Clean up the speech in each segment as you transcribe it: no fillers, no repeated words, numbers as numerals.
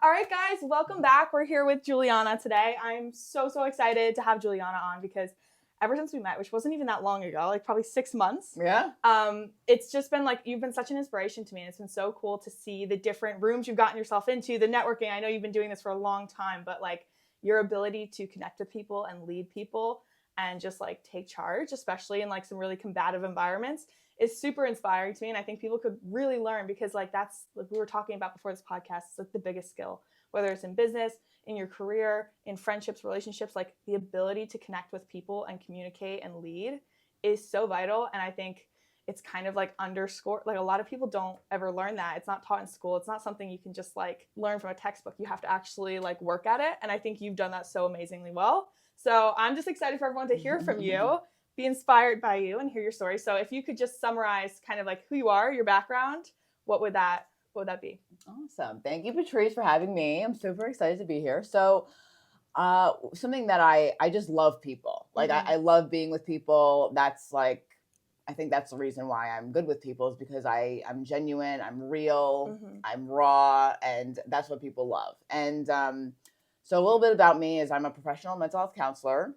All right, guys, welcome back. We're here with Juliana today. I'm so excited to have Juliana on because ever since we met, which wasn't even that long ago, like probably 6 months. Yeah. It's just been like, you've been such an inspiration to me. And it's been so cool to see the different rooms you've gotten yourself into, the networking. I know you've been doing this for a long time, but like your ability to connect with people and lead people and just like take charge, especially in like some really combative environments, is super inspiring to me. And I think people could really learn because like that's like we were talking about before this podcast, it's like the biggest skill, whether it's in business, in your career, in friendships, relationships, like the ability to connect with people and communicate and lead is so vital. And I think it's kind of like underscored, like a lot of people don't ever learn that. It's not taught in school. It's not something you can just like learn from a textbook. You have to actually like work at it. And I think you've done that so amazingly well. So I'm just excited for everyone to hear from you, be inspired by you and hear your story. So if you could just summarize kind of like who you are, your background, what would that be? Awesome. Thank you, Patrice, for having me. I'm super excited to be here. So something that I just love people. Like I love being with people. That's like, I think that's the reason why I'm good with people is because I'm genuine, I'm real, I'm raw, and that's what people love. And so a little bit about me is I'm a professional mental health counselor.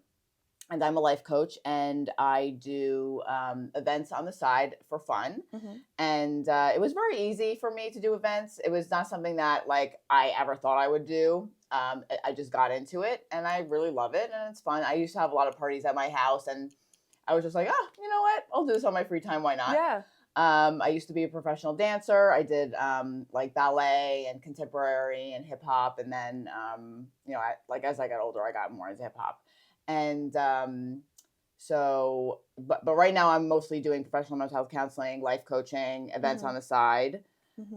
And I'm a life coach, and I do events on the side for fun. And it was very easy for me to do events. It was not something that like I ever thought I would do. I just got into it, and I really love it, and it's fun. I used to have a lot of parties at my house, and I was just like, oh, you know what? I'll do this on my free time. Why not? Yeah. I used to be a professional dancer. I did like ballet and contemporary and hip hop, and then as I got older, I got more into hip hop. And but right now I'm mostly doing professional mental health counseling, life coaching, events on the side.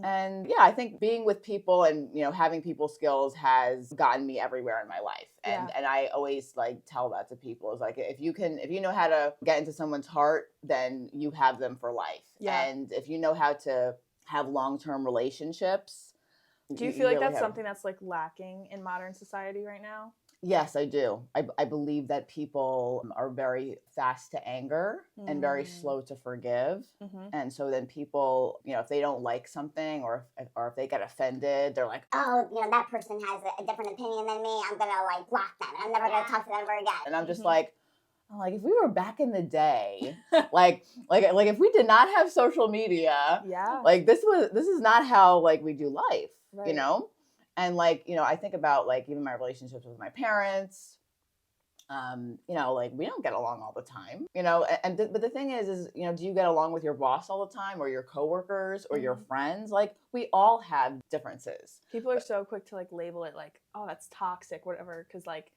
And yeah, I think being with people and, having people skills has gotten me everywhere in my life. And I always like tell that to people is like, if you know how to get into someone's heart, then you have them for life. Yeah. And if you know how to have long-term relationships. Do you feel like that's something that's like lacking in modern society right now? Yes, I do. I believe that people are very fast to anger and very slow to forgive. And so then people, if they don't like something or if they get offended, they're like, oh, that person has a different opinion than me. I'm going to like block them. I'm never going to talk to them ever again. And I'm just like, if we were back in the day, like if we did not have social media, like this is not how like we do life, right. And like, I think about like even my relationships with my parents, like we don't get along all the time, but the thing is, do you get along with your boss all the time or your coworkers or your friends? Like we all have differences. People are so quick to like label it like, oh, that's toxic, whatever. Cause like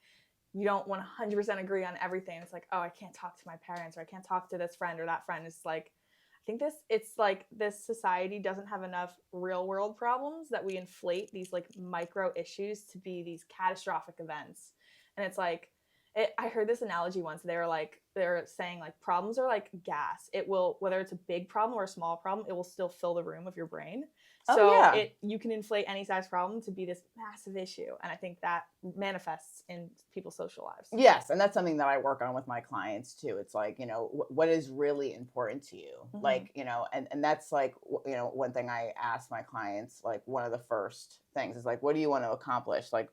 you don't 100% agree on everything. It's like, oh, I can't talk to my parents or I can't talk to this friend or that friend. It's like, I think it's like this society doesn't have enough real world problems that we inflate these like micro issues to be these catastrophic events. And it's like, I heard this analogy once. They were saying like problems are like gas. It will, whether it's a big problem or a small problem, it will still fill the room of your brain. So you can inflate any size problem to be this massive issue. And I think that manifests in people's social lives. Yes. And that's something that I work on with my clients too. It's like, what is really important to you? Like, and that's like, one thing I ask my clients, like one of the first things is like, what do you want to accomplish? Like,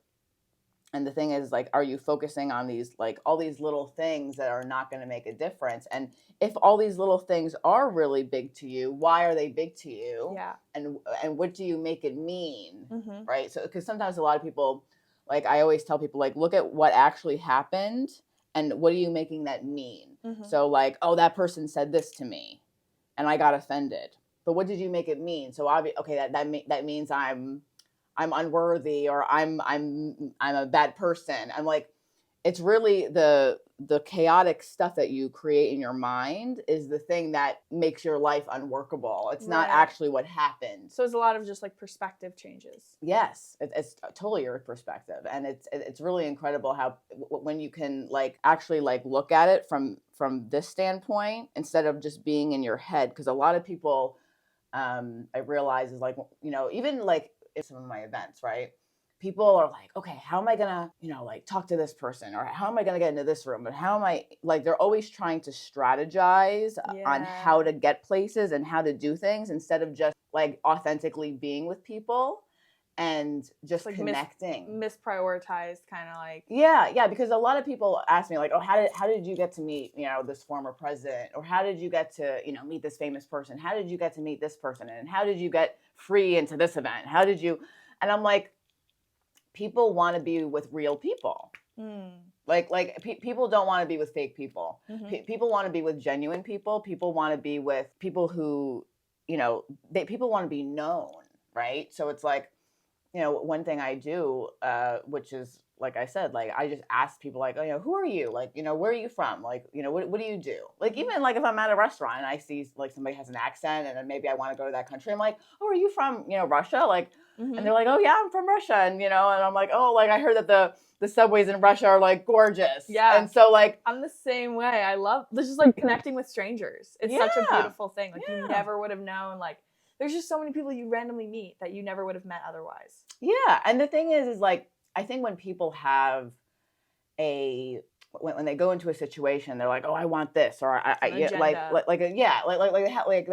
and the thing is, like, are you focusing on these, like, all these little things that are not going to make a difference? And if all these little things are really big to you, why are they big to you? Yeah. And what do you make it mean? Right? So, because sometimes a lot of people, like, I always tell people, like, look at what actually happened and what are you making that mean? So, like, oh, that person said this to me and I got offended. But what did you make it mean? So, okay, that means I'm unworthy or I'm a bad person. I'm like, it's really the chaotic stuff that you create in your mind is the thing that makes your life unworkable. It's not actually what happened. So it's a lot of just like perspective changes. Yes, it's totally your perspective. And it's really incredible how when you can like actually like look at it from this standpoint instead of just being in your head. Because a lot of people I realize is like, even like in some of my events, right? People are like, okay, how am I gonna, like talk to this person or how am I gonna get into this room? But how am I, like, they're always trying to strategize on how to get places and how to do things instead of just like authentically being with people. and just like connecting. Misprioritized, kind of like. Yeah, because a lot of people ask me like, oh, how did you get to meet, this former president, or how did you get to, meet this famous person? How did you get to meet this person? And how did you get free into this event? How did you? And I'm like, people want to be with real people. People don't want to be with fake people. People want to be with genuine people. People want to be with people who, people want to be known, right? So it's like, one thing I do, which is, like I said, like, I just ask people like, oh, who are you? Like, where are you from? Like, what do you do? Like, even like if I'm at a restaurant and I see like somebody has an accent and then maybe I want to go to that country, I'm like, oh, are you from, Russia? Like, and they're like, oh yeah, I'm from Russia. And, and I'm like, oh, like I heard that the subways in Russia are like gorgeous. Yeah. And so like, I'm the same way. I love this, just like connecting with strangers. It's such a beautiful thing. Like you never would have known, like, there's just so many people you randomly meet that you never would have met otherwise. Yeah. And the thing is like, I think when people have when they go into a situation, they're like, oh, I want this, or they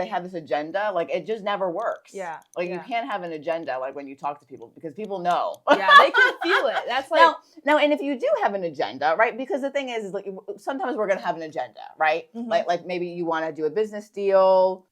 have this agenda. Like it just never works. Yeah. Like you can't have an agenda like when you talk to people, because people know. Yeah, they can feel it. That's like now, and if you do have an agenda, right? Because the thing is like sometimes we're gonna have an agenda, right? Like maybe you want to do a business deal,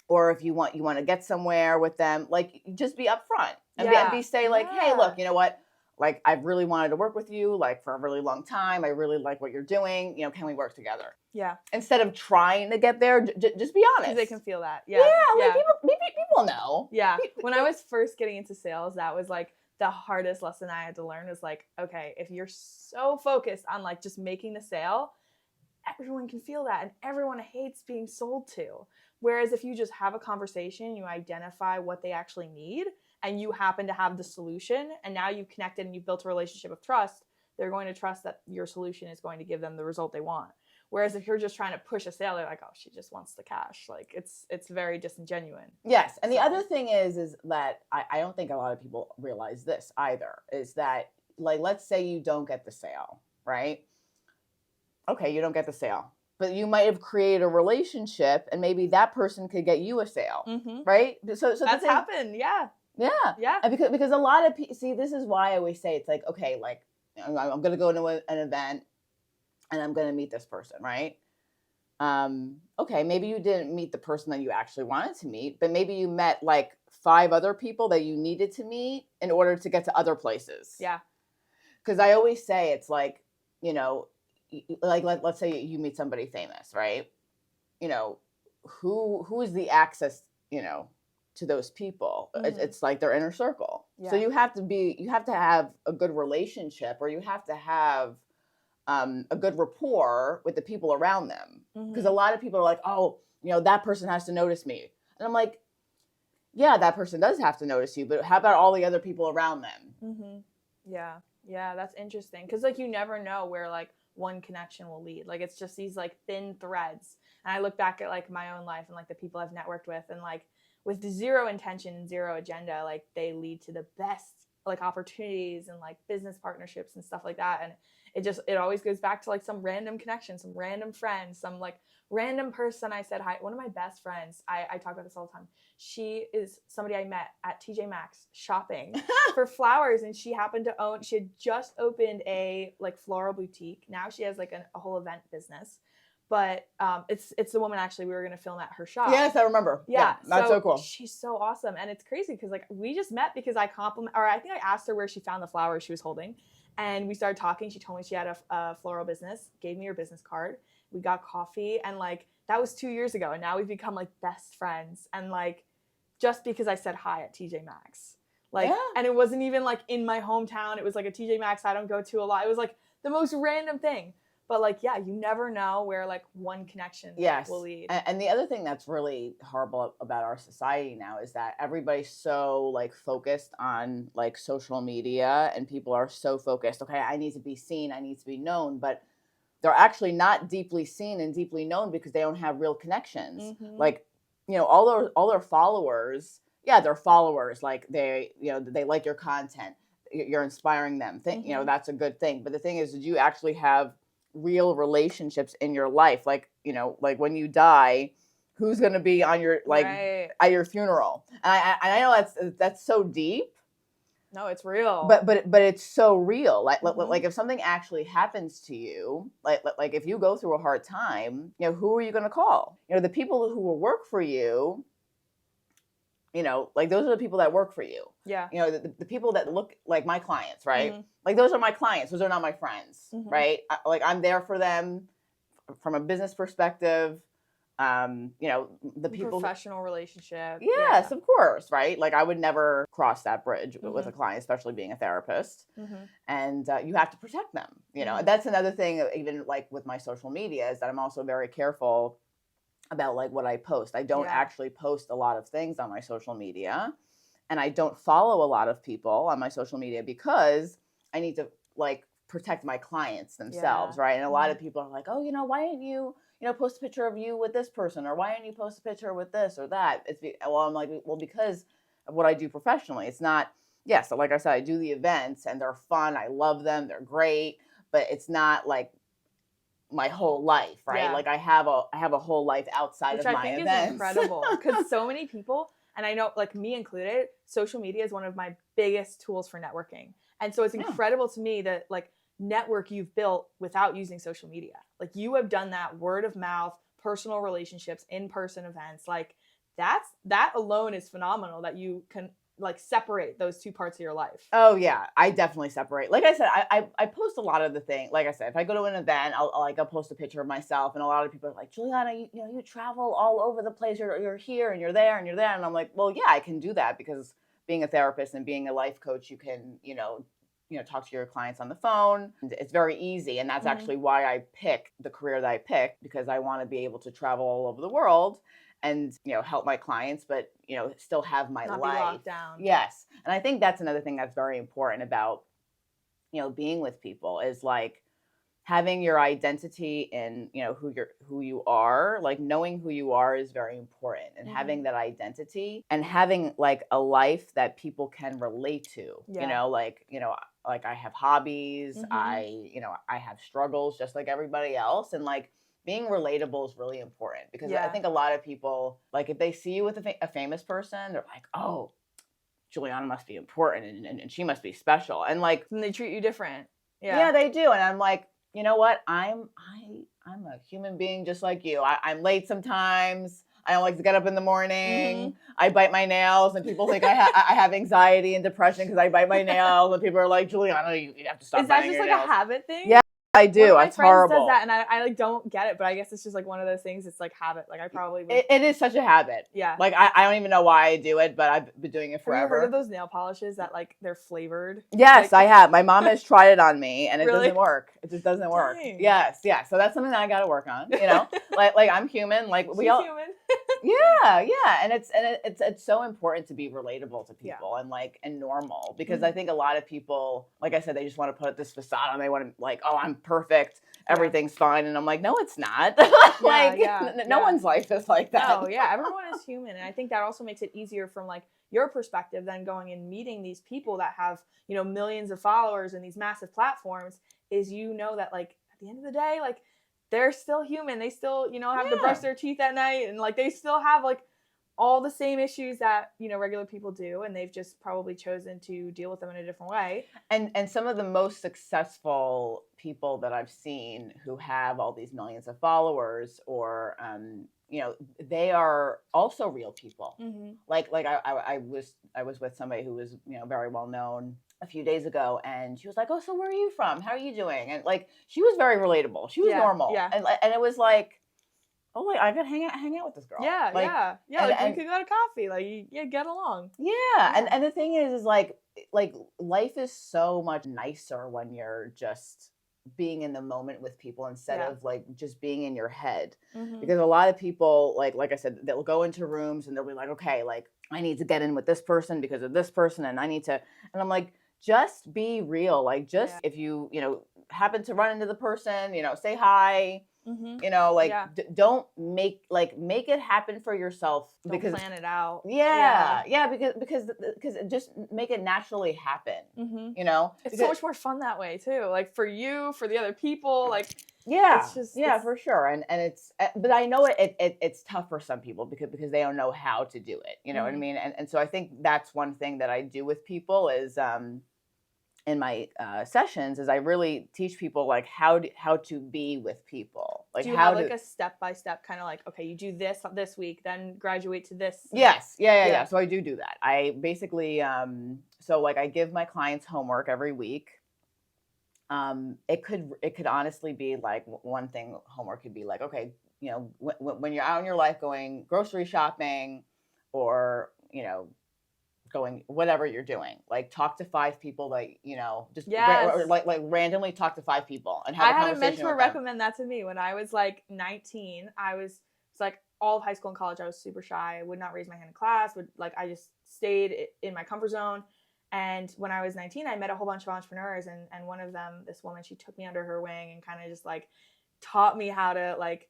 or if you want to get somewhere with them, like just be upfront and say like, hey, look, you know what? Like, I've really wanted to work with you, like, for a really long time. I really like what you're doing. Can we work together? Yeah. Instead of trying to get there, just be honest. Because they can feel that. Yeah. Like, people know. Yeah. When I was first getting into sales, that was, like, the hardest lesson I had to learn was, like, okay, if you're so focused on, like, just making the sale, everyone can feel that. And everyone hates being sold to. Whereas if you just have a conversation, you identify what they actually need, and you happen to have the solution, and now you've connected and you've built a relationship of trust, they're going to trust that your solution is going to give them the result they want. Whereas if you're just trying to push a sale, they're like, oh, she just wants the cash. Like it's very disingenuine. Yes. And the other thing is that I don't think a lot of people realize this either, is that, like, let's say you don't get the sale, right? Okay, you don't get the sale, but you might have created a relationship and maybe that person could get you a sale, right? So that's happened. Yeah. Yeah. And because a lot of people, see, this is why I always say it's like, okay, like I'm going to go to an event and I'm going to meet this person, right? Okay, maybe you didn't meet the person that you actually wanted to meet, but maybe you met like 5 other people that you needed to meet in order to get to other places. Yeah. Because I always say it's like, like let's say you meet somebody famous, right? Who is the access, to those people? It's like their inner circle. Yeah. So you have to have a good relationship, or you have to have a good rapport with the people around them. Because a lot of people are like, oh, that person has to notice me. And I'm like, yeah, that person does have to notice you, but how about all the other people around them? Yeah, that's interesting. Because like you never know where like one connection will lead. Like it's just these like thin threads. And I look back at like my own life and like the people I've networked with, and like with zero intention and zero agenda, like they lead to the best like opportunities and like business partnerships and stuff like that. And it always goes back to like some random connection, some random friend, some like random person I said hi. One of my best friends, I talk about this all the time. She is somebody I met at TJ Maxx shopping for flowers, and she had just opened a like floral boutique. Now she has like a whole event business. But it's the woman actually we were going to film at her shop. Yes, I remember. Yeah, that's so cool. She's so awesome. And it's crazy because like we just met because I think I asked her where she found the flowers she was holding. And we started talking. She told me she had a floral business, gave me her business card. We got coffee, and like that was 2 years ago. And now we've become like best friends. And like just because I said hi at TJ Maxx. Like, and it wasn't even like in my hometown. It was like a TJ Maxx I don't go to a lot. It was like the most random thing. But like, yeah, you never know where like one connection will lead. And the other thing that's really horrible about our society now is that everybody's so like focused on like social media, and people are so focused. Okay, I need to be seen. I need to be known. But they're actually not deeply seen and deeply known because they don't have real connections. Like, all their followers, they're followers. Like they like your content. You're inspiring them. That's a good thing. But the thing is, did you actually have real relationships in your life? Like like when you die, who's going to be on your at your funeral? And I know that's so deep, No, it's real. But it's so real. Like if something actually happens to you, like if you go through a hard time, who are you going to call? The people who will work for you, like those are the people that work for you. Yeah. The people that look like my clients, right? Like those are my clients. Those are not my friends, right? I'm there for them from a business perspective. The people, professional relationship. Yes, of course, right? Like I would never cross that bridge with a client, especially being a therapist. And you have to protect them. That's another thing, even like with my social media, is that I'm also very careful about like what I post. I don't actually post a lot of things on my social media, and I don't follow a lot of people on my social media because I need to like protect my clients themselves, right? And a lot of people are like, oh, why didn't you post a picture of you with this person, or why didn't you post a picture with this or that? I'm like, well, because of what I do professionally. It's not, so like I said, I do the events and they're fun. I love them. They're great, but it's not like my whole life, right? Yeah. Like I have a whole life outside Which of I my think events. is incredible, because so many people, and I know like me included, social media is one of my biggest tools for networking. And so it's incredible to me that like network you've built without using social media. Like you have done that word of mouth, personal relationships, in-person events. Like that alone is phenomenal, that you can like separate those two parts of your life. Oh yeah, I definitely separate. Like I said, I post a lot of the thing. Like I said, if I go to an event, I'll post a picture of myself, and a lot of people are like, Juliana, you travel all over the place. You're here and you're there and you're there, and I'm like, well, yeah, I can do that because being a therapist and being a life coach, you can talk to your clients on the phone. It's very easy, and that's actually why I picked the career that I picked, because I want to be able to travel all over the world and help my clients, but still have my Not life. be locked down. Yes. And I think that's another thing that's very important about being with people, is like having your identity in who you are. Like knowing who you are is very important, and having that identity and having like a life that people can relate to. Like I have hobbies, I have struggles just like everybody else, and like being relatable is really important, because I think a lot of people, like if they see you with a famous person, they're like, oh, Juliana must be important and she must be special, and like and they treat you different. Yeah, they do. And I'm like, you know what? I'm a human being just like you. I'm late sometimes. I don't like to get up in the morning. I bite my nails, and people think I have anxiety and depression because I bite my nails, and people are like, Juliana, you have to stop. Is that biting just your like nails. a habit thing? Yeah, I do. One of my it's friends horrible. does that, and I like don't get it, but I guess it's just like one of those things. It's like habit. Like I probably would. It is such a habit. Yeah. Like I don't even know why I do it, but I've been doing it forever. Have you heard of those nail polishes that like they're flavored? Yes, like, I have. My mom has tried it on me, and it Really? doesn't work. It just doesn't work. Dang. Yes, yeah. So that's something that I got to work on. Like I'm human. Like we She's all. human. Yeah, and it's so important to be relatable to people and normal, because I think a lot of people, like I said, they just want to put this facade on. They want to like, oh, I'm perfect, everything's fine, and I'm like, no, it's not. No one's life is like that. No, yeah, everyone is human, and I think that also makes it easier from like your perspective than going and meeting these people that have millions of followers and these massive platforms. Is that like at the end of the day, like they're still human. They still, have to brush their teeth at night, and like they still have like all the same issues that, regular people do, and they've just probably chosen to deal with them in a different way. And some of the most successful people that I've seen who have all these millions of followers, or they are also real people. Like I was with somebody who was, very well known a few days ago, and she was like, oh, so where are you from? How are you doing? And like, she was very relatable. She was normal. Yeah. And it was like, oh, wait, I could hang out with this girl. Yeah, like, we could go to coffee. Like, get along. Yeah. And the thing is like life is so much nicer when you're just being in the moment with people instead of like just being in your head. Because a lot of people, like I said, they'll go into rooms and they'll be like, okay, like I need to get in with this person because of this person, and I'm like, just be real. Like, just if you happen to run into the person, say hi. Mhm. You know, like Yeah. don't make it happen for yourself Don't because plan it out. yeah, because just make it naturally happen. Mhm. You know, It's because, so much more fun that way too. Like for you, for the other people, like yeah, it's just yeah, for sure. And it's but I know it's tough for some people because they don't know how to do it. You know what I mean? And so I think that's one thing that I do with people is in my sessions is I really teach people like how to be with people. Like do you how have like to a step by step kind of like, okay, you do this week, then graduate to this? Yes. Yeah. Yeah. So I do that. I basically, so like I give my clients homework every week. It could honestly be like one thing homework could be like, okay, you know, when you're out in your life going grocery shopping or, you know, going whatever you're doing, like talk to 5 people that, you know, just Yes. like randomly talk to 5 people and have I a had a conversation mentor with them. recommend that to me when I was like 19. It's like all of high school and college, I was super shy. I would not raise my hand in class. I just stayed in my comfort zone. And when I was 19, I met a whole bunch of entrepreneurs, and one of them, this woman, she took me under her wing and kind of just like taught me how to like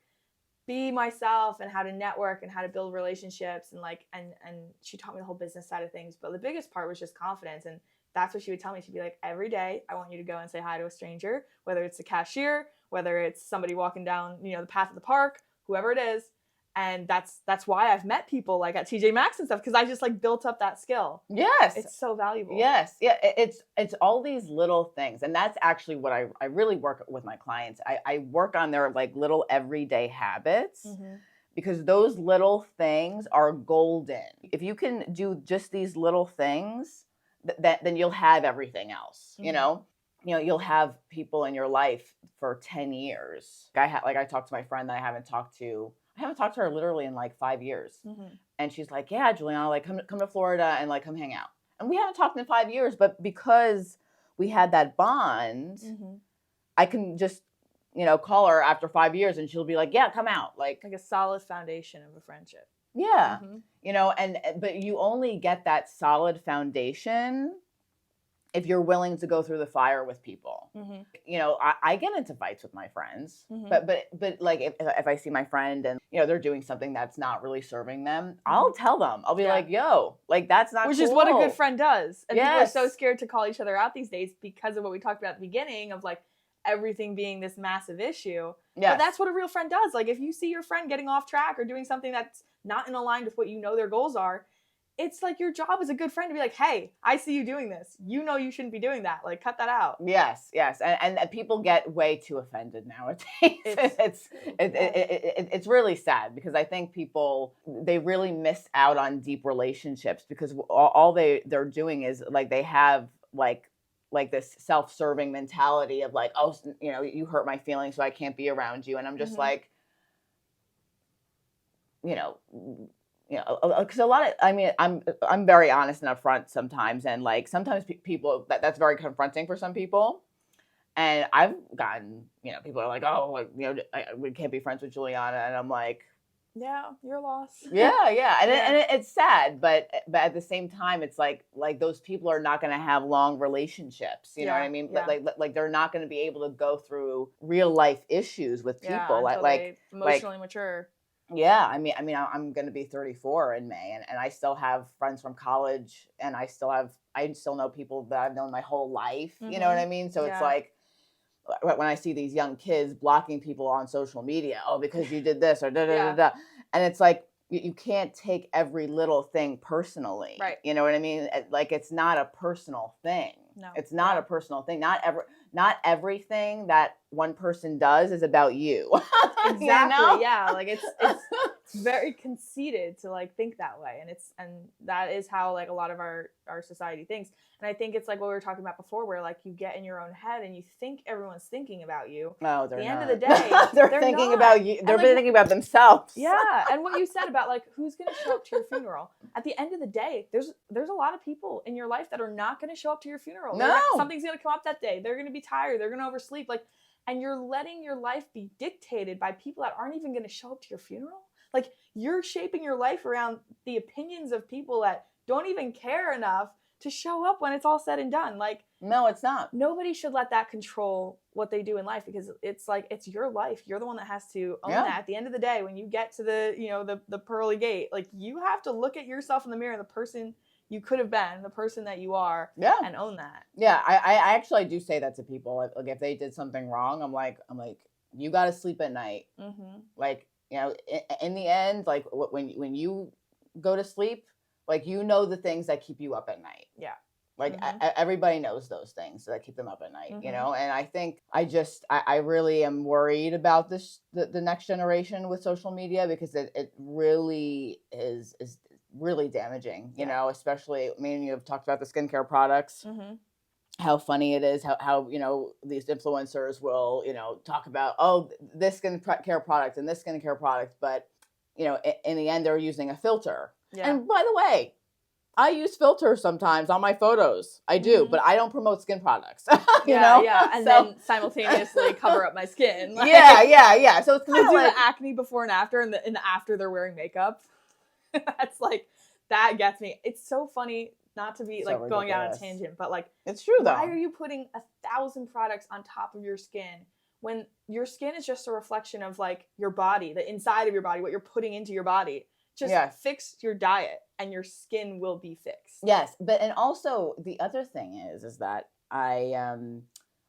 be myself and how to network and how to build relationships and like and she taught me the whole business side of things. But the biggest part was just confidence. And that's what she would tell me. She'd be like, every day I want you to go and say hi to a stranger, whether it's the cashier, whether it's somebody walking down, you know, the path of the park, whoever it is. And that's why I've met people like at TJ Maxx and stuff, because I just like built up that skill. Yes. It's so valuable. Yes. Yeah. It's all these little things. And that's actually what I really work with my clients. I work on their like little everyday habits because those little things are golden. If you can do just these little things, then you'll have everything else, you know? You know, you'll have people in your life for 10 years. I talked to my friend that I haven't talked to her literally in like 5 years. And she's like, yeah, Juliana, like come to Florida and like come hang out. And we haven't talked in 5 years, but because we had that bond, I can just, you know, call her after 5 years and she'll be like, yeah, come out. Like a solid foundation of a friendship. Yeah. You know, but you only get that solid foundation if you're willing to go through the fire with people. You know, I get into fights with my friends, but like if I see my friend and, you know, they're doing something that's not really serving them, I'll tell them. I'll be like, yo, like that's not Which cool. is what a good friend does. And people are Yes. so scared to call each other out these days because of what we talked about at the beginning of like everything being this massive issue. Yes. But that's what a real friend does. Like if you see your friend getting off track or doing something that's not in line with what you know their goals are, it's like your job as a good friend to be like, hey, I see you doing this. You know you shouldn't be doing that. Like cut that out. Yes. And people get way too offended nowadays. It's really sad because I think people, they really miss out on deep relationships because all they're doing is like they have like this self-serving mentality of like, oh, you know, you hurt my feelings, so I can't be around you. And I'm just like, you know, because a lot of, I mean, I'm very honest and upfront sometimes, and like sometimes people that's very confronting for some people, and I've gotten, you know, people are like, oh, like, you know, we can't be friends with Juliana, and I'm like, yeah, you're lost. yeah, and it's sad, but at the same time, it's like those people are not going to have long relationships, you know what I mean? Like they're not going to be able to go through real life issues with people, until they emotionally mature. Yeah, I mean, I'm going to be 34 in May, and I still have friends from college, and I still know people that I've known my whole life. You know what I mean? So it's like when I see these young kids blocking people on social media, oh, because you did this or da da da da, and it's like you can't take every little thing personally. Right. You know what I mean? Like it's not a personal thing. No, it's not a personal thing. Not everything that one person does is about you. Exactly. You know? Yeah. Like it's very conceited to like think that way. And that is how like a lot of our society thinks. And I think it's like what we were talking about before, where like you get in your own head and you think everyone's thinking about you. No, they're At the not. end of the day, they're thinking about you. They're thinking about themselves. Yeah. And what you said about like who's going to show up to your funeral. At the end of the day, there's a lot of people in your life that are not going to show up to your funeral. No. Something's going to come up that day. They're going to be tired. They're going to oversleep. Like, and you're letting your life be dictated by people that aren't even going to show up to your funeral. Like you're shaping your life around the opinions of people that don't even care enough to show up when it's all said and done. Like, no, it's not. Nobody should let that control what they do in life, because it's like, it's your life. You're the one that has to own that. At the end of the day, when you get to the pearly gate, like, you have to look at yourself in the mirror, the person you could have been, the person that you are, and own that. Yeah, I actually do say that to people. Like if they did something wrong, I'm like, you got to sleep at night. Like, in the end, like when you go to sleep, like, the things that keep you up at night. Yeah. Like everybody knows those things that keep them up at night, and I think I really am worried about the next generation with social media, because it really is really damaging, especially, I mean, you've talked about the skincare products, how funny it is, how these influencers will, talk about, oh, this skincare product and this skincare product, but, in the end, they're using a filter. Yeah. And by the way, I use filters sometimes on my photos. I do, but I don't promote skin products. Yeah, and then simultaneously cover up my skin. Like, yeah. So it's kind of like the acne before and after, and the after they're wearing makeup. That's like, that gets me. It's so funny, not to be so like going out on a tangent, but like, it's true though. Why are you putting 1,000 products on top of your skin when your skin is just a reflection of like your body, the inside of your body, what you're putting into your body? Just fix your diet and your skin will be fixed. Yes. But, and also the other thing is that I,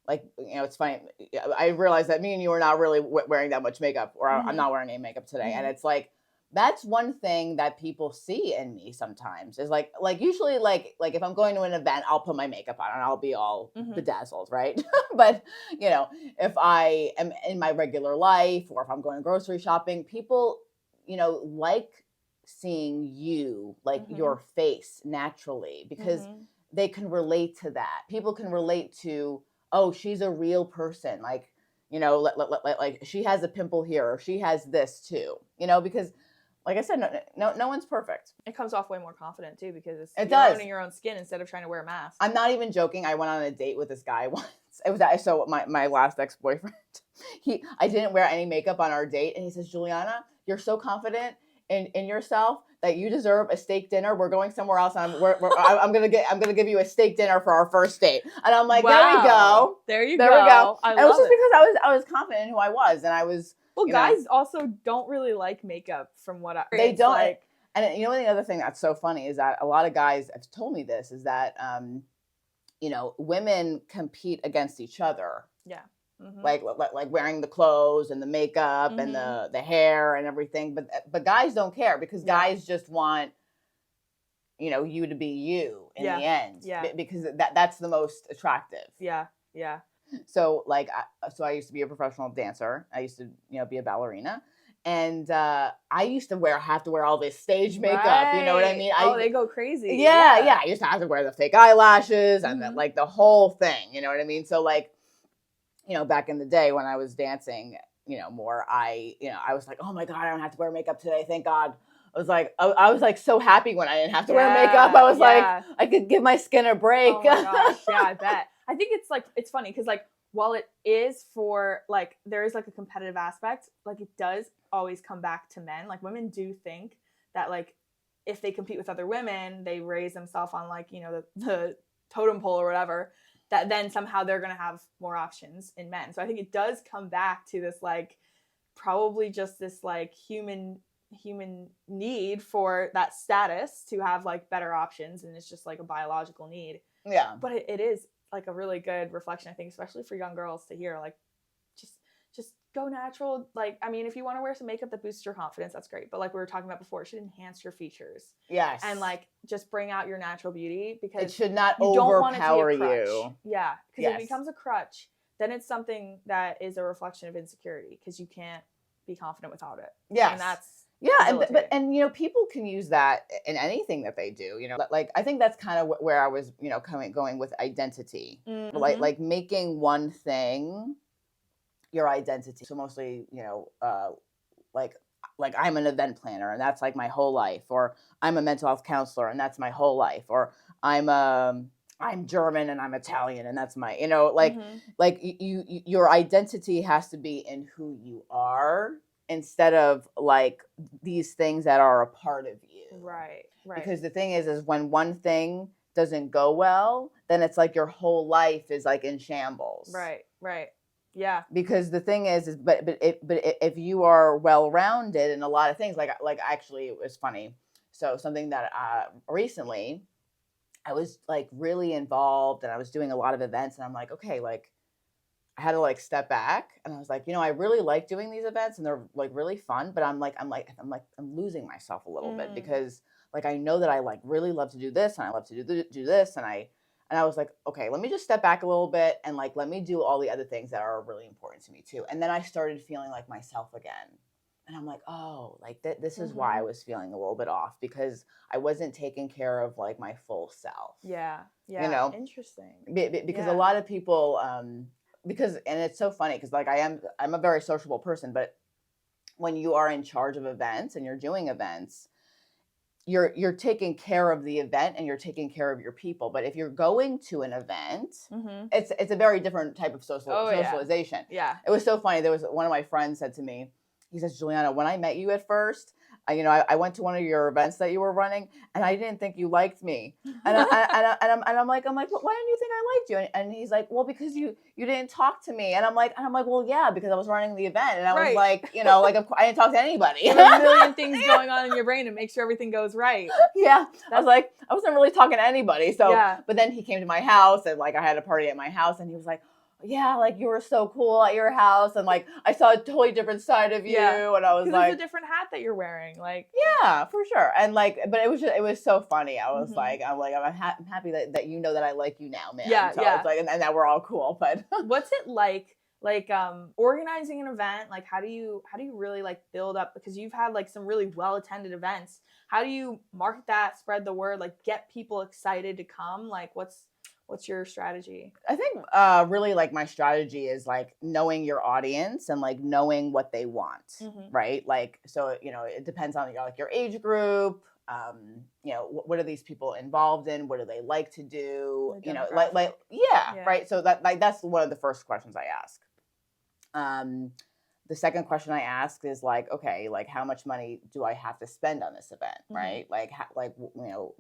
like, it's funny. I realized that me and you are not really wearing that much makeup, or I'm not wearing any makeup today. And it's like, that's one thing that people see in me sometimes is like usually like if I'm going to an event, I'll put my makeup on and I'll be all bedazzled, right? But, if I am in my regular life, or if I'm going grocery shopping, people, like seeing you, like your face naturally, because they can relate to that. People can relate to, oh, she's a real person. Like, like she has a pimple here, or she has this too, because like I said, no one's perfect. It comes off way more confident too, because you're owning your own skin instead of trying to wear a mask. I'm not even joking. I went on a date with this guy once. It was so my last ex-boyfriend. I didn't wear any makeup on our date, and he says, Juliana, you're so confident in yourself that you deserve a steak dinner. We're going somewhere else, and I'm gonna give you a steak dinner for our first date. And I'm like, wow. There we go. And it was just because I was confident in who I was, and I was. Well, guys also don't really like makeup, from what they don't. Like, and the other thing that's so funny is that a lot of guys have told me this, is that women compete against each other. Yeah. Like wearing the clothes and the makeup and the hair and everything, but guys don't care, because guys just want you to be you in the end, because that's the most attractive. Yeah. So I used to be a professional dancer. I used to be a ballerina, and I used to have to wear all this stage makeup. Right. You know what I mean? They go crazy. Yeah. I used to have to wear the fake eyelashes and the whole thing. You know what I mean? So back in the day when I was dancing, more, I was like, oh my God, I don't have to wear makeup today. Thank God. I was like so happy when I didn't have to wear makeup. I was like, I could give my skin a break. Oh my gosh, yeah, I bet. I think it's funny because while it is for there is a competitive aspect, it does always come back to men. Women do think that if they compete with other women, they raise themselves on the totem pole or whatever, that then somehow they're going to have more options in men. So I think it does come back to this probably just this human need for that status to have better options, and it's just a biological need. Yeah. But it is a really good reflection, I think, especially for young girls to hear just go natural. I mean, if you want to wear some makeup that boosts your confidence, that's great. But we were talking about before, it should enhance your features. Yes. And just bring out your natural beauty, because it should not overpower you. Yeah. Because if it becomes a crutch, then it's something that is a reflection of insecurity, because you can't be confident without it. Yes. And that's and people can use that in anything that they do. I think that's kind of where I was, going with identity. Mm-hmm. Making one thing your identity. So mostly, I'm an event planner, and that's my whole life, or I'm a mental health counselor, and that's my whole life, or I'm German and I'm Italian, and that's my, your identity has to be in who you are, instead of these things that are a part of you. Right. Because the thing is when one thing doesn't go well, then it's like your whole life is like in shambles. Right. Yeah. Because the thing is but if you are well rounded in a lot of things, like actually it was funny. So something that recently I was like really involved and I was doing a lot of events, and I'm like, okay, like I had to like step back, and I was like, I really like doing these events and they're like really fun, but I'm losing myself a little bit, because like I know that I like really love to do this and I love to do this, and I was like, okay, let me just step back a little bit and like let me do all the other things that are really important to me too. And then I started feeling like myself again. And I'm like, oh, like this is why I was feeling a little bit off, because I wasn't taking care of like my full self. Yeah. Interesting. Because a lot of people, and it's so funny because like I'm a very sociable person, but when you are in charge of events and you're doing events, you're taking care of the event and you're taking care of your people. But if you're going to an event, it's a very different type of socialization. Yeah. It was so funny. There was one of my friends said to me, he says, Juliana, when I met you at first, I went to one of your events that you were running, and I didn't think you liked me. And I'm like, why didn't you think I liked you? And he's like, well, because you didn't talk to me. And I'm like, well, yeah, because I was running the event, and I was like, like I didn't talk to anybody. There are a million things going on in your brain to make sure everything goes right. Yeah, I was like, I wasn't really talking to anybody. So, yeah. But then he came to my house, and like I had a party at my house, and he was like, yeah, like you were so cool at your house, and like I saw a totally different side of you, and I was like, it's a different hat that you're wearing, like yeah, for sure. And like, but it was so funny. I was like, I'm happy that you know that I like you now, man. Yeah, so it's like, and that we're all cool. But what's it like organizing an event? Like, how do you really like build up, because you've had like some really well attended events? How do you market that, spread the word, like get people excited to come? Like, what's your strategy? I think really like my strategy is like knowing your audience and like knowing what they want, right? Like, so, it depends on your age group. What are these people involved in? What do they like to do? Right. So that's one of the first questions I ask. The second question I ask is like, okay, like how much money do I have to spend on this event, right? Like,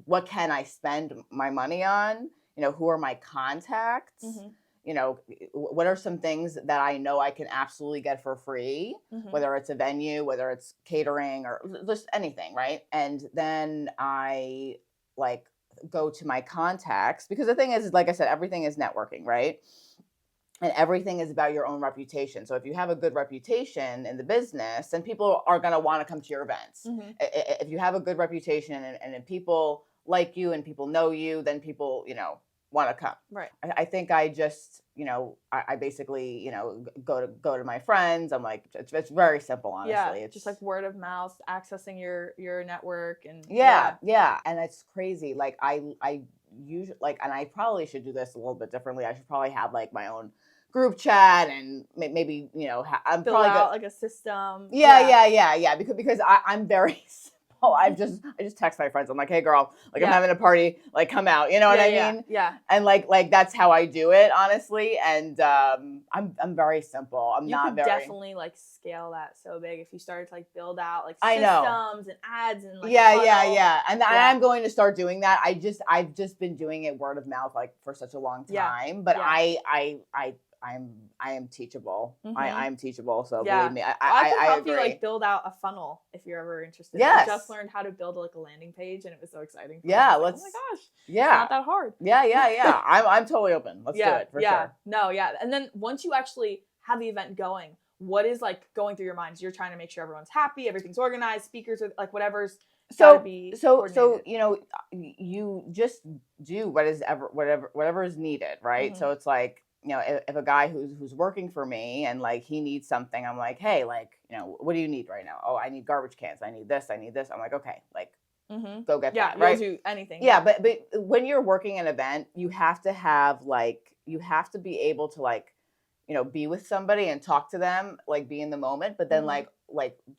what can I spend my money on? Who are my contacts? What are some things that I know I can absolutely get for free, whether it's a venue, whether it's catering or just anything, right? And then I like go to my contacts, because the thing is, like I said, everything is networking, right? And everything is about your own reputation. So if you have a good reputation in the business, then people are going to want to come to your events. If you have a good reputation and if people like you and people know you, then people, want to come. Right. I think I just, I basically, go to my friends. I'm like, it's very simple, honestly. Yeah, it's just like word of mouth, accessing your network, and yeah. And it's crazy. Like I usually and I probably should do this a little bit differently. I should probably have like my own group chat and maybe, I'm fill probably out like a system. Yeah. Because I'm very I just text my friends. I'm like, hey girl, like I'm having a party, like come out. You know what I mean? Yeah. And like that's how I do it, honestly. And I'm very simple. You could definitely like scale that so big if you started to like build out like systems and ads and like yeah. And I'm going to start doing that. I've just been doing it word of mouth like for such a long time. But I am teachable. I'm teachable. So believe me, I can help agree. you like build out a funnel if you're ever interested. Yes. I just learned how to build like a landing page, and it was so exciting. Yeah, oh my gosh. Yeah, it's not that hard. Yeah. I'm totally open. Let's do it for sure. No, yeah. And then once you actually have the event going, what is like going through your mind? You're trying to make sure everyone's happy, everything's organized, speakers are like whatever's. So you just do whatever is needed, right? So it's like, if a guy who's working for me and like he needs something, I'm like, hey, like, what do you need right now? Oh, I need garbage cans. I need this. I'm like, okay, like, go get that. Right? You'll do anything. Yeah, but when you're working an event, you have to be able to like, be with somebody and talk to them, like be in the moment. But then like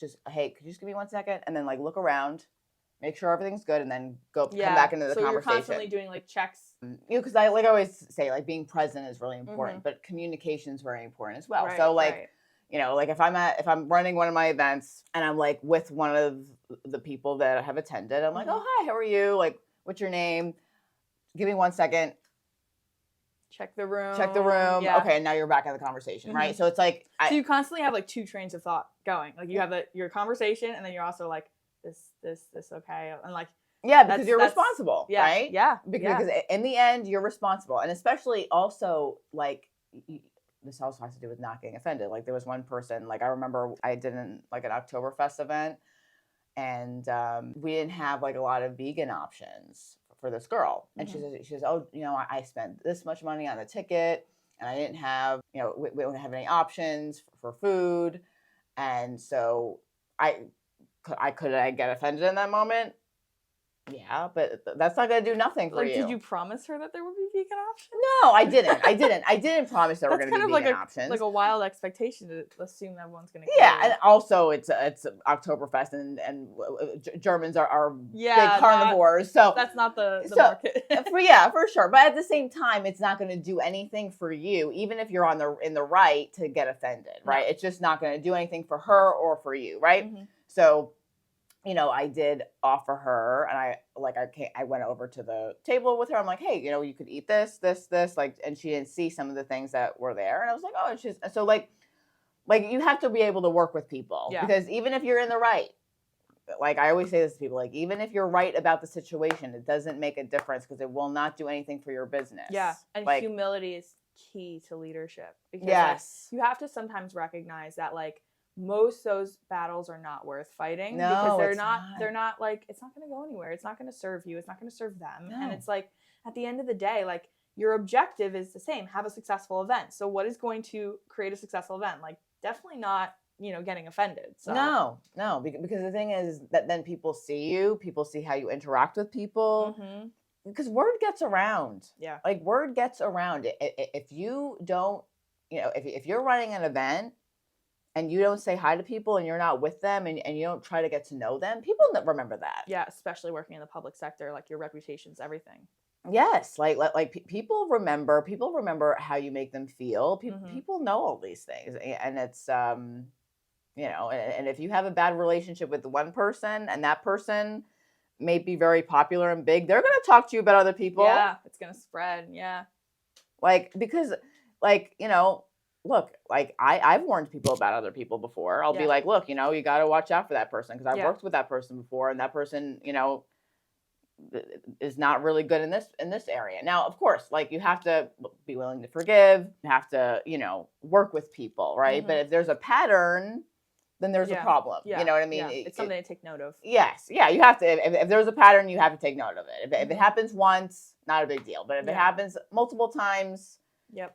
just, hey, could you just give me 1 second? And then like look around, make sure everything's good, and then come back into the conversation. So you're constantly doing like checks. Because I always say like being present is really important, but communication is very important as well. Right, so like, like if I'm running one of my events and I'm like with one of the people that have attended, I'm like, oh, hi, how are you? Like, what's your name? Give me 1 second. Check the room. Yeah. Okay, and now you're back in the conversation, right? So it's like so you constantly have like two trains of thought going. Like you have your conversation, and then you're also like this okay, and like because you're responsible, right? Yeah, because in the end you're responsible, and especially also like this also has to do with not getting offended. Like there was one person, like I remember I did an Oktoberfest event, and we didn't have like a lot of vegan options for this girl, and she says, oh, I spent this much money on the ticket, and I didn't have, we don't have any options for food, and so I get offended in that moment. Yeah, but that's not going to do nothing for you. Did you promise her that there would be vegan options? No, I didn't promise there were going to be vegan options. Like a wild expectation to assume everyone's going to. Yeah, and also it's Oktoberfest, and Germans are big carnivores, so that's not the market. for sure. But at the same time, it's not going to do anything for you, even if you're in the right to get offended, right? No. It's just not going to do anything for her or for you, right? So. I did offer her, and I went over to the table with her. I'm like, hey, you could eat this, like, and she didn't see some of the things that were there. And I was like, oh, and she's, so like you have to be able to work with people, because even if you're in the right, like I always say this to people, like, even if you're right about the situation, it doesn't make a difference, because it will not do anything for your business. Yeah. And humility is key to leadership, because you have to sometimes recognize that, like, most of those battles are not worth fighting, because they're not like, it's not going to go anywhere. It's not going to serve you. It's not going to serve them. No. And it's like, at the end of the day, like, your objective is the same, have a successful event. So what is going to create a successful event? Like, definitely not, getting offended. So. No, because the thing is that then people see how you interact with people, because word gets around. Yeah. Like, word gets around. If you don't, if you're running an event, and you don't say hi to people, and you're not with them, and you don't try to get to know them, people remember that. Yeah, especially working in the public sector, like, your reputation's everything. Yes, like people remember how you make them feel. People know all these things, and it's and if you have a bad relationship with one person, and that person may be very popular and big, they're going to talk to you about other people. Yeah, it's going to spread. Yeah, because look, like I've warned people about other people before. I'll be like, look, you got to watch out for that person, because I've worked with that person before, and that person, is not really good in this area. Now, of course, like, you have to be willing to forgive. You have to, work with people, right? But if there's a pattern, then there's a problem. You know what I mean? Yeah. It's something to take note of. Yes. Yeah. You have to, if there's a pattern, you have to take note of it. If it happens once, not a big deal. But if it happens multiple times, you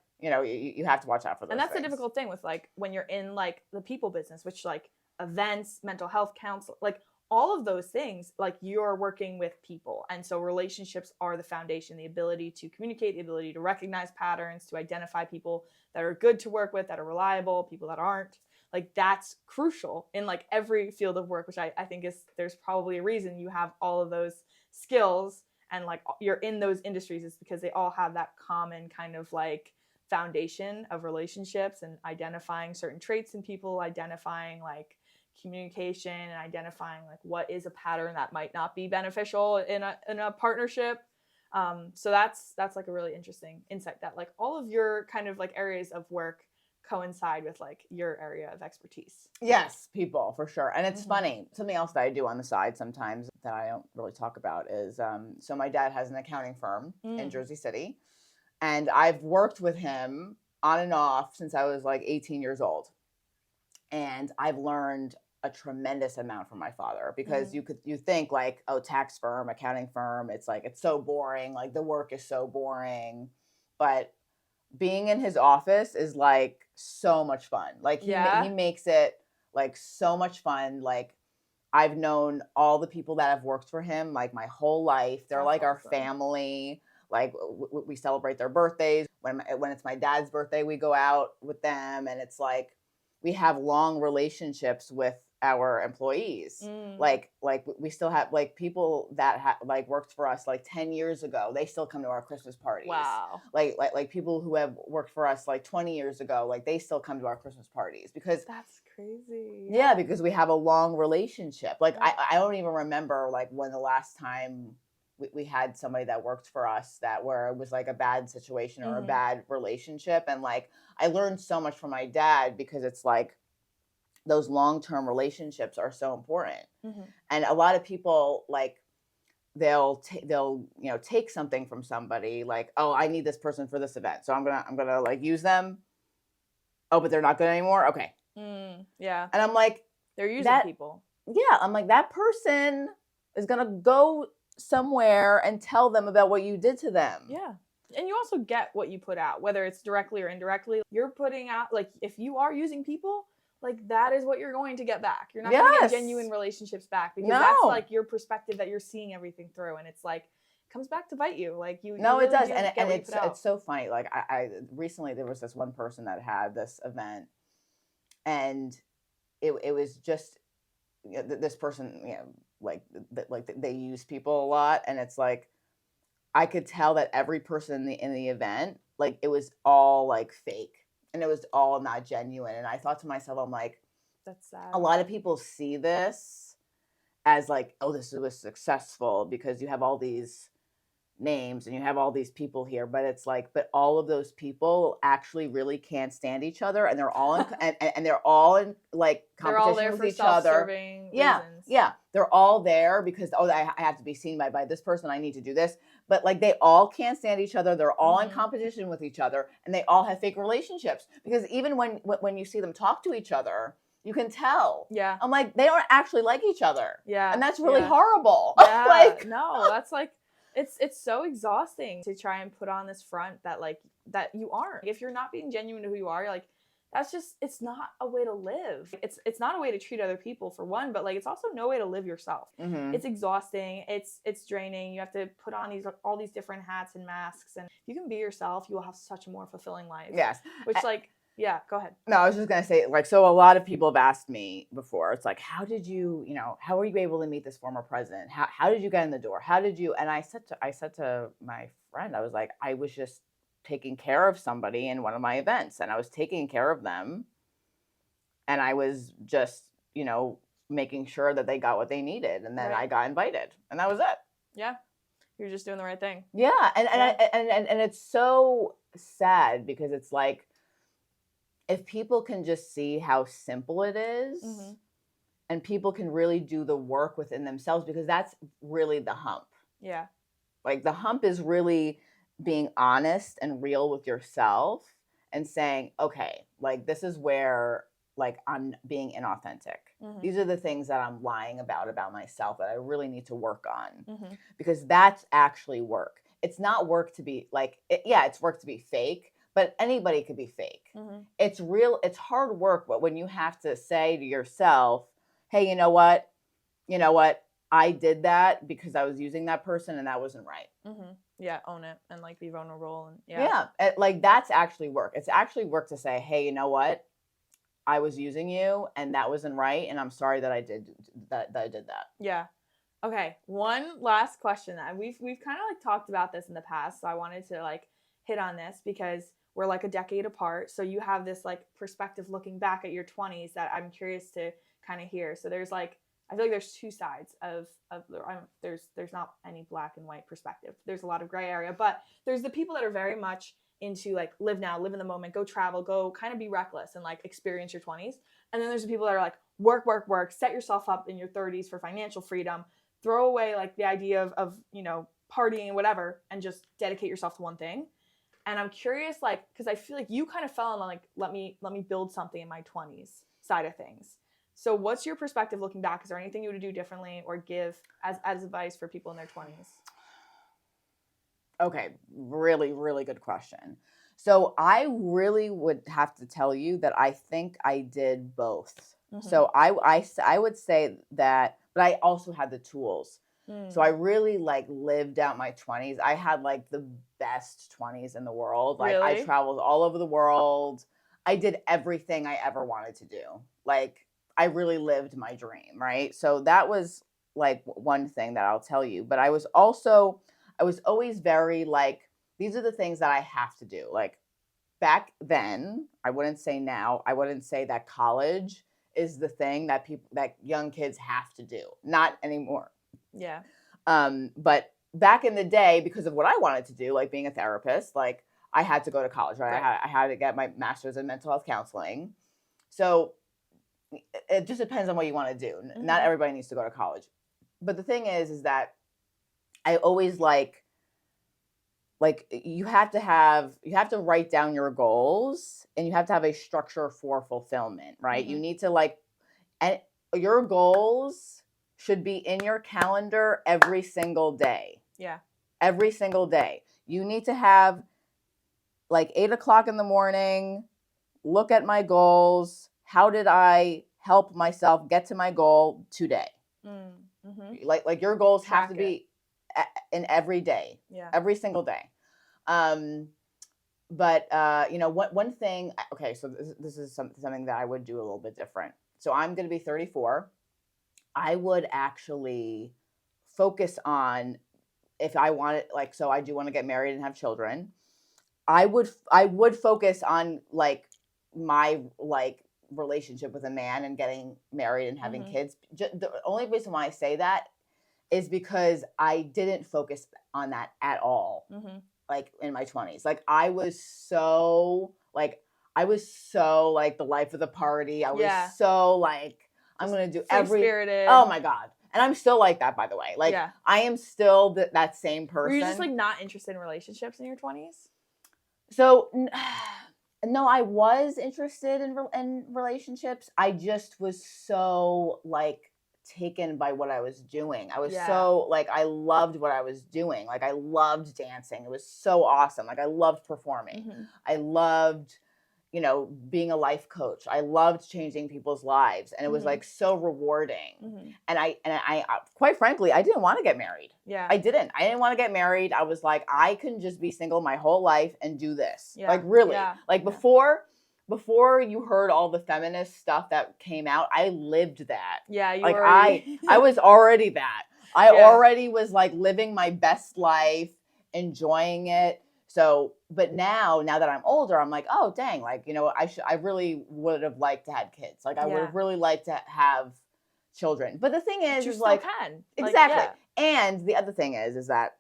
have to watch out for those. And that's things. the difficult thing with, like, when you're in, like, the people business, which, like, events, mental health counsel, like, all of those things, like, you're working with people. And so relationships are the foundation, the ability to communicate, the ability to recognize patterns, to identify people that are good to work with, that are reliable, people that aren't. Like, that's crucial in, like, every field of work, which I think there's probably a reason you have all of those skills, and, like, you're in those industries, is because they all have that common kind of, like, foundation of relationships, and identifying certain traits in people, identifying, like, communication, and identifying, like, what is a pattern that might not be beneficial in a partnership. So that's like a really interesting insight, that, like, all of your kind of, like, areas of work coincide with, like, your area of expertise. Yes, people, for sure. And it's funny, something else that I do on the side sometimes that I don't really talk about is, so my dad has an accounting firm in Jersey City, and I've worked with him on and off since I was like 18 years old. And I've learned a tremendous amount from my father, because you think, like, oh, tax firm, accounting firm, it's like, it's so boring, like, the work is so boring. But being in his office is, like, so much fun. Like, he makes it, like, so much fun. Like, I've known all the people that have worked for him, like, my whole life. They're like our family. Like, we celebrate their birthdays. When it's my dad's birthday, we go out with them, and it's like, we have long relationships with our employees. Like we still have, like, people that like worked for us like 10 years ago, they still come to our Christmas parties. Wow. Like people who have worked for us like 20 years ago, like, they still come to our Christmas parties, because that's crazy. Yeah, because we have a long relationship. Like, I don't even remember, like, when the last time we had somebody that worked for us where it was like a bad situation or a bad relationship. And like, I learned so much from my dad, because it's like those long-term relationships are so important. And a lot of people, like, they'll take something from somebody, like, oh, I need this person for this event, so I'm gonna like use them. Oh, but they're not good anymore. Okay. Yeah. And I'm like, they're using people. Yeah, I'm like, that person is gonna go somewhere and tell them about what you did to them. Yeah. And you also get what you put out, whether it's directly or indirectly. You're putting out, like, if you are using people, like, that is what you're going to get back. You're not going to get genuine relationships back, because that's like your perspective that you're seeing everything through, and it's like it comes back to bite you. Like you really it does, and it's so funny. Like I recently, there was this one person that had this event, and it was just, this person, like they use people a lot, and it's like I could tell that every person in the event, like, it was all like fake, and it was all not genuine. And I thought to myself, I'm like, that's sad. A lot of people see this as like, oh, this was successful because you have all these names and you have all these people here, but it's like, but all of those people actually really can't stand each other, and they're all in, and they're all in like competition with each other. Yeah, reasons. Yeah, they're all there because, oh, I have to be seen by this person, I need to do this, but like, they all can't stand each other. They're all in competition with each other, and they all have fake relationships, because even when you see them talk to each other, you can tell. Yeah, I'm like, they don't actually like each other. Yeah, and that's really horrible. Yeah, like, no, that's like. It's so exhausting to try and put on this front that like that you aren't. If you're not being genuine to who you are, you're like, that's just, it's not a way to live. It's not a way to treat other people, for one, but like it's also no way to live yourself. It's exhausting. It's draining. You have to put on all these different hats and masks, and if you can be yourself, you will have such a more fulfilling life. Yes. Which like, yeah, go ahead. No, I was just going to say, like, so a lot of people have asked me before, it's like, how did you, how were you able to meet this former president? How did you get in the door? How did you, and I said to my friend, I was like, I was just taking care of somebody in one of my events, and I was taking care of them, and I was just, making sure that they got what they needed, and then I got invited, and that was it. Yeah. You're just doing the right thing. Yeah. And it's so sad, because it's like, if people can just see how simple it is, and people can really do the work within themselves, because that's really the hump. Yeah. Like, the hump is really being honest and real with yourself, and saying, okay, like, this is where, like, I'm being inauthentic. These are the things that I'm lying about myself, that I really need to work on, because that's actually work. It's not work to be like, it's work to be fake, but anybody could be fake. It's real. It's hard work, but when you have to say to yourself, hey, you know what? I did that because I was using that person, and that wasn't right. Yeah, own it, and like be vulnerable, and like, that's actually work. It's actually work to say, hey, you know what? I was using you, and that wasn't right, and I'm sorry that I did that. Yeah. Okay. One last question. We've kind of like talked about this in the past, so I wanted to like hit on this, because we're like a decade apart. So you have this like perspective looking back at your 20s that I'm curious to kind of hear. So there's like, I feel like there's two sides of there's not any black and white perspective. There's a lot of gray area, but there's the people that are very much into like, live now, live in the moment, go travel, go kind of be reckless and like experience your 20s. And then there's the people that are like, work, set yourself up in your 30s for financial freedom, throw away like the idea of partying and whatever, and just dedicate yourself to one thing. And I'm curious, like, because I feel like you kind of fell on like, let me build something in my 20s side of things. So what's your perspective looking back? Is there anything you would do differently or give as advice for people in their 20s? Okay, really, really good question. So I really would have to tell you that I think I did both. So I would say that, but I also had the tools. So I really like lived out my 20s. I had like the best 20s in the world. Like, really? I traveled all over the world. I did everything I ever wanted to do. Like, I really lived my dream, right? So that was like one thing that I'll tell you. But I was always very like, these are the things that I have to do. Like, back then, I wouldn't say now, I wouldn't say that college is the thing that young kids have to do. Not anymore. Yeah. But back in the day, because of what I wanted to do, like being a therapist, like I had to go to college, right? I had to get my master's in mental health counseling. So it just depends on what you want to do. Not everybody needs to go to college. But the thing is that I always like you have to write down your goals, and you have to have a structure for fulfillment, right? You need to and your goals should be in your calendar every single day. Yeah. Every single day. You need to have 8:00 in the morning, look at my goals. How did I help myself get to my goal today? Like your goals have to be in every day, every single day. But one thing. Okay, so this is something that I would do a little bit different. So I'm going to be 34. I would actually focus on, if I want it, so I do want to get married and have children. I would focus on my relationship with a man and getting married and having kids. The only reason why I say that is because I didn't focus on that at all. In my 20s, I was so the life of the party. I was so I'm gonna do free-spirited. Oh my God. And I'm still like that, by the way. I am still that same person. Were you just not interested in relationships in your 20s? So no, I was interested in relationships. I just was so taken by what I was doing. I was so I loved what I was doing. I loved dancing. It was so awesome. I loved performing. I loved, being a life coach. I loved changing people's lives, and it was so rewarding. And I quite frankly, I didn't want to get married. I didn't want to get married. I was I can just be single my whole life and do this. Really. Before you heard all the feminist stuff that came out, I lived that. Yeah, you I was already that. I already was living my best life, enjoying it. So, but now that I'm older, I'm oh dang, I really would have liked to have kids. I would have really liked to have children. But the thing is, you still can. Exactly. And the other thing is that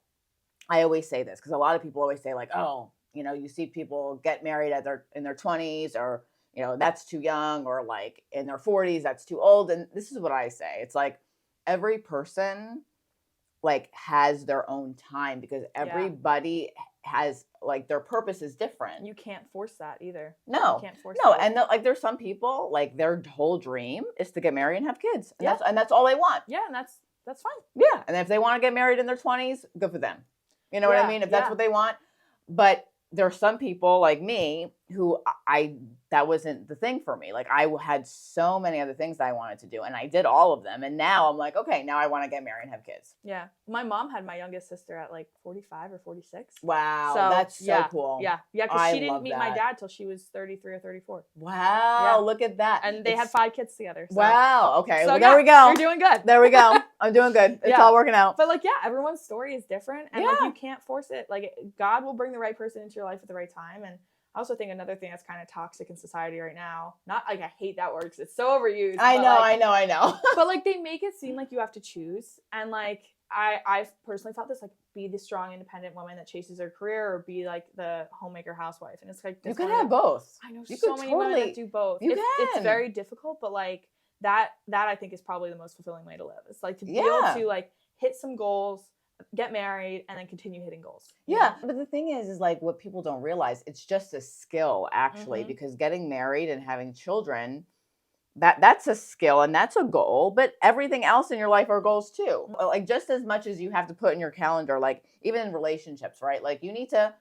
I always say this, because a lot of people always say oh, you see people get married in their 20s, or, that's too young, or in their 40s, that's too old. And this is what I say. It's every person has their own time, because everybody has their purpose is different. You can't force that either. No, you can't force that. And there's some people their whole dream is to get married and have kids. And that's all they want. Yeah. And that's fine. Yeah. And if they want to get married in their 20s, good for them. You know what I mean? If that's what they want. But there are some people like me who that wasn't the thing for me. I had so many other things that I wanted to do, and I did all of them. And now I'm okay, now I want to get married and have kids. Yeah. My mom had my youngest sister at 45 or 46. Wow. So, that's so cool. Yeah. Yeah. Because she didn't meet my dad till she was 33 or 34. Wow. Look at that. And they had 5 kids together. So. Wow. Okay. So, well, there we go. You're doing good. There we go. I'm doing good. It's all working out. But everyone's story is different, and you can't force it. God will bring the right person into your life at the right time. And I also think another thing that's kind of toxic in society right now, not I hate that word because it's so overused. I know. But they make it seem like you have to choose. And I've personally felt this, be the strong, independent woman that chases her career, or be the homemaker housewife. And it's you can have both. I know so many women that do both. It's very difficult, but that I think is probably the most fulfilling way to live. It's to be able to hit some goals, get married, and then continue hitting goals. Yeah. But the thing is what people don't realize, it's just a skill actually, because getting married and having children, that's a skill and that's a goal, but everything else in your life are goals too. Just as much as you have to put in your calendar, even in relationships, right? You need to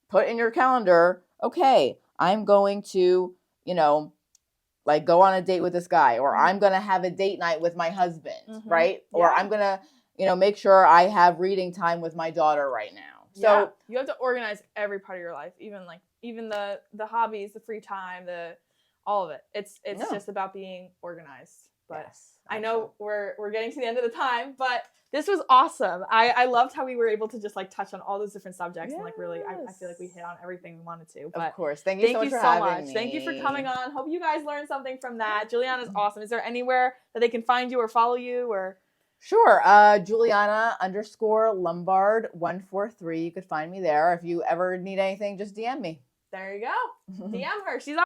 put in your calendar, okay, I'm going to, go on a date with this guy, or I'm going to have a date night with my husband, right? Or I'm going to, make sure I have reading time with my daughter right now. So you have to organize every part of your life, even the hobbies, the free time, all of it. It's just about being organized. But I know we're getting to the end of the time, but this was awesome. I loved how we were able to just touch on all those different subjects, and really I feel we hit on everything we wanted to. But of course. Thank you so much for having me. Thank you for coming on. Hope you guys learned something from that. Juliana's awesome. Is there anywhere that they can find you or follow you or? Sure. Juliana _Lombard143. You could find me there. If you ever need anything, just DM me. There you go. DM her. She's